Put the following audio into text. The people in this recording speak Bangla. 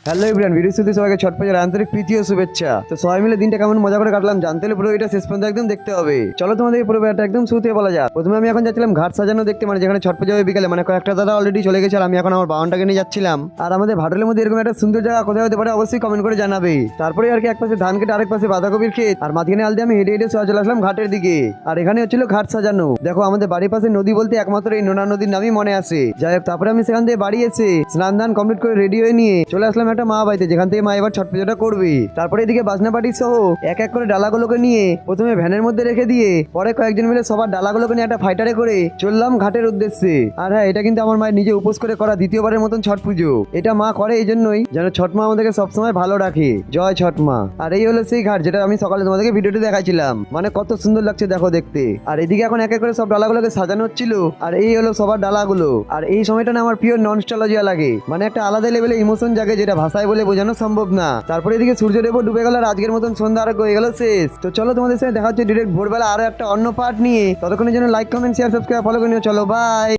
হ্যালো এভরিওয়ান, ভিডিও শুরুতে সবাইকে ছট পূজার আন্তরিক প্রীতি ও শুভেচ্ছা। তো সবাই মিলে দিনটা কেমন মজা করে কাটলাম জানতে হলে পুরো এটা শেষ পর্যন্ত একদম দেখতে হবে। চলো তোমাদের পুরো ব্যাপারটা একদম শুরুতে বলা যাক। প্রথমে আমি এখন যাচ্ছিলাম ঘাট সাজানো দেখতে, মানে যেখানে ছট পূজা হবে বিকালে, মানে কয়েকটা দাদা অলরেডি চলে গেছে আর আমি এখন আমার বাহনটাকে নিয়ে যাচ্ছিলাম। আর আমাদের ভাটলের মধ্যে এরকম একটা সুন্দর জায়গা কোথায় হতে পারে অবশ্যই কমেন্ট করে জানাবে। তারপরে আর কি এক পাশে ধান কেটে আরেক পাশে বাঁধাকপির ক্ষেত, আর মাঝখানে আলতে আমি হেঁটে হেঁটে চলে আসলাম ঘাটের দিকে। আর এখানে হচ্ছিল ঘাট সাজানো। দেখো আমাদের বাড়ির পাশে নদী বলতে একমাত্র এই নোনা নদীর নামই মনে আসে। যাই হোক, তারপরে আমি সেখান থেকে বাড়ি এসে স্নান দান কমপ্লিট করে রেডি হয়ে নিয়ে চলে আসলাম একটা মা বাড়িতে, যেখান থেকে মা এবার ছট পুজোটা করবে। তারপরে এদিকে বাজনা পার্টি সহ এক এক করে ডালাগুলোকে নিয়ে প্রথমে ভ্যানের মধ্যে রেখে দিয়ে পরে কয়েকজন মিলে সবার ডালাগুলোকে নিয়ে একটা ফাইটারে করে চললাম ঘাটের উদ্দেশ্যে। আর হ্যাঁ, এটা কিন্তু আমার মায়ের নিজে উপোস করে করা দ্বিতীয়বারের মতন ছট পুজো। এটা মা করে এই জন্যই যেন ছট মা আমাদেরকে সবসময় ভালো রাখে। জয় ছট মা। আর এই হলো সেই ঘাট যেটা আমি সকালে তোমাদেরকে ভিডিওতে দেখাইছিলাম, মানে কত সুন্দর লাগছে দেখো দেখতে। আর এদিকে এখন এক এক করে সব ডালাগুলোকে সাজানো হচ্ছিল। আর এই হলো সবার ডালাগুলো। আর এই সময়টা না আমার পিওর ননস্টালজিয়া লাগে, মানে একটা আলাদা লেভেলে ইমোশন জাগে যেটা ভাষায় বলে বোঝানো সম্ভব না। তারপরে এদিকে সূর্যদেবও ডুবে গেল আর আজকের মতন সন্ধ্যা আর হয়ে গেল শেষ। তো চলো তোমাদের সাথে দেখা হচ্ছে ডিরেক্ট ভোরবেলা আরো একটা অন্য পার্ট নিয়ে। ততক্ষণের জন্য like comment share subscribe follow করে নিও। চলো বাই।